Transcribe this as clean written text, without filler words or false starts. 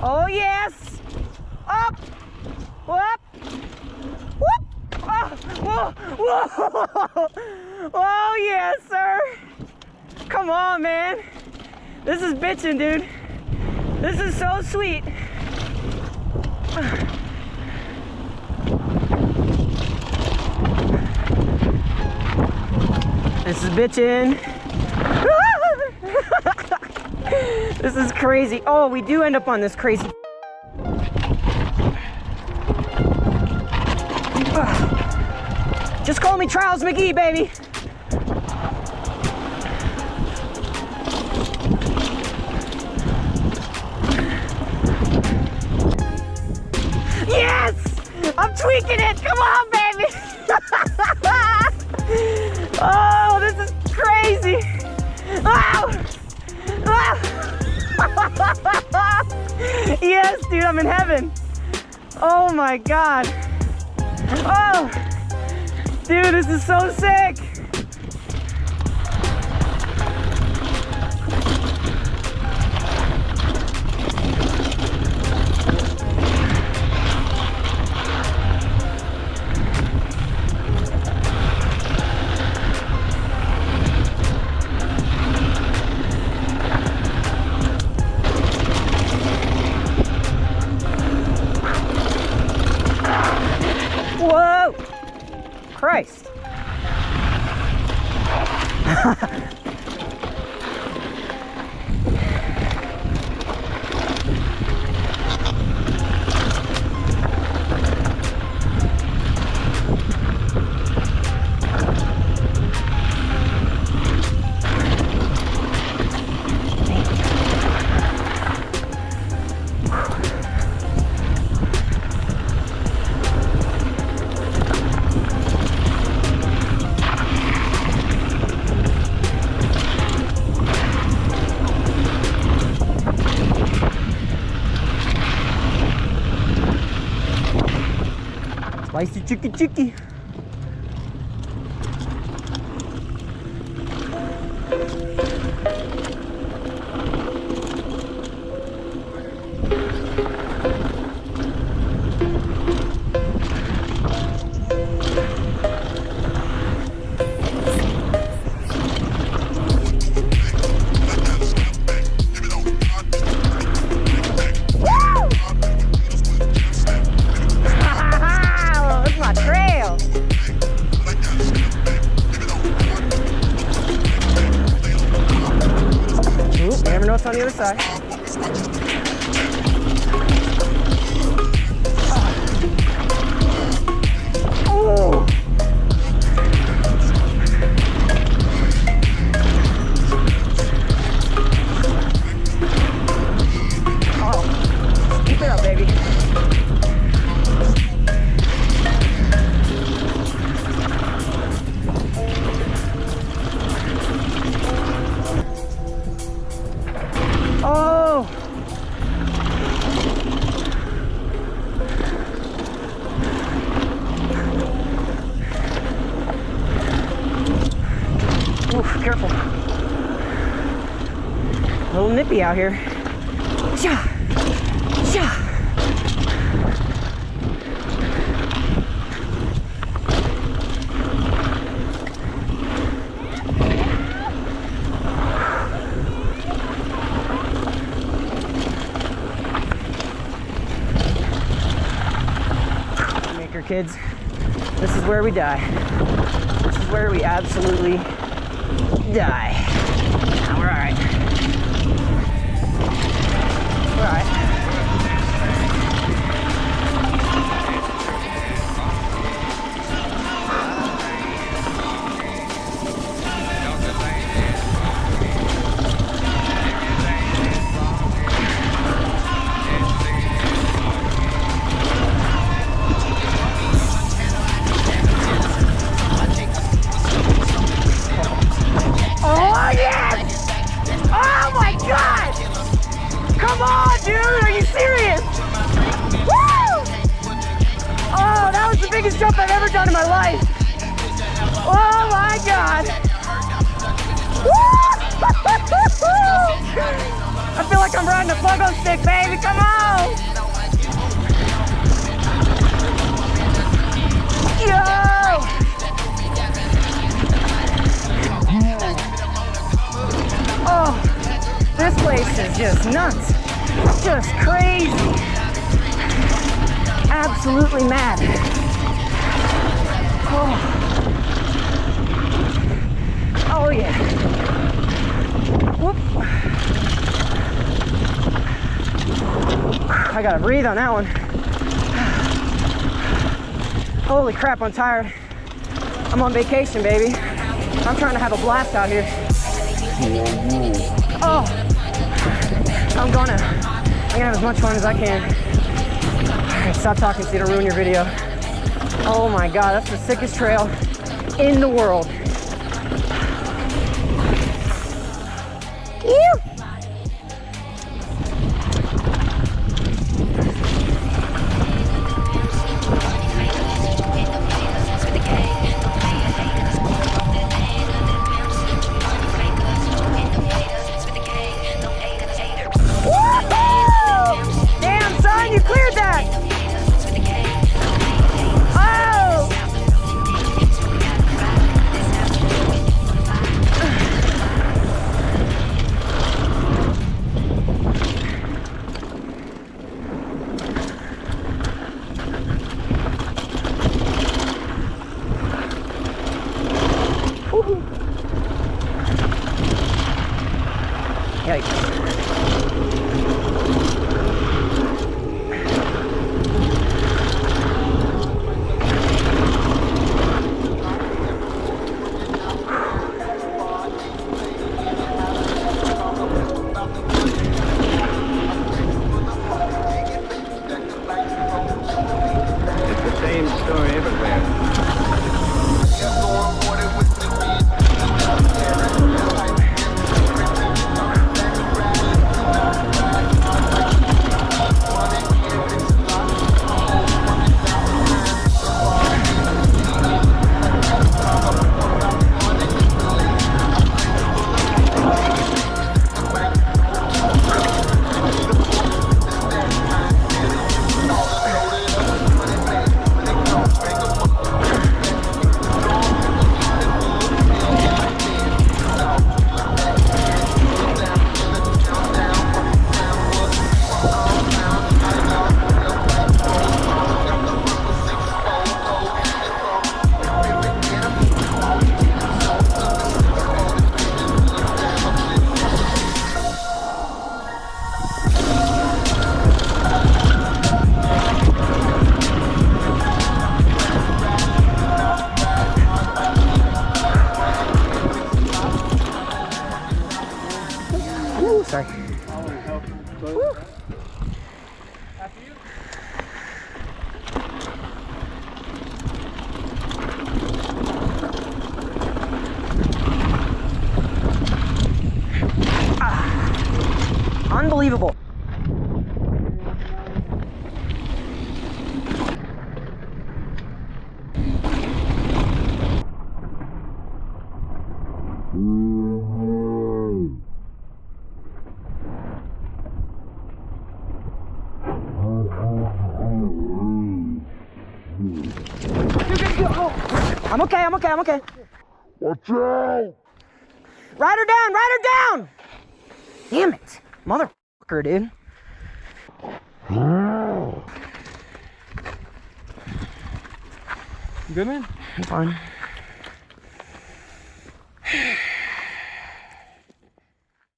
Oh yes! Up! Whoop! Whoop! Oh, whoa! Whoa! Oh yes, sir! Come on, man! This is bitchin', dude. This is so sweet. This is bitchin'. This is crazy. Oh, we do end up on this crazy. Just call me Trials McGee, baby. Yes! I'm tweaking it. Come on, baby. Oh, this is crazy. Oh! Oh! Yes, dude, I'm in heaven. Oh my God. Oh, dude, this is so sick. Whoa! Christ. Spicy chicky chicky. On the other side. Oh. Oh. Keep it up, baby. Oh! Oof, careful. A little nippy out here. Cha! Cha! Kids, this is where we die. This is where we absolutely die. We're all right. We're all right. Come on, dude, are you serious? Woo! Oh, that was the biggest jump I've ever done in my life. Oh my God. Woo! I feel like I'm riding a pogo stick, baby. Come on. Yo. Oh, this place is just nuts. Just crazy. Absolutely mad. Oh, oh yeah. Whoop. I gotta breathe on that one. Holy crap, I'm tired. I'm on vacation, baby. I'm trying to have a blast out here. Oh, I'm gonna have as much fun as I can. Alright, stop talking so you don't ruin your video. Oh my God, that's the sickest trail in the world. Ew. Damn, son, you cleared that. Oh. Yikes. It's the same story everywhere. Sorry. Woo. Unbelievable. I'm okay, I'm okay, I'm okay. Watch out! Ride her down, ride her down! Damn it. Motherfucker, dude. Good, man? I'm fine.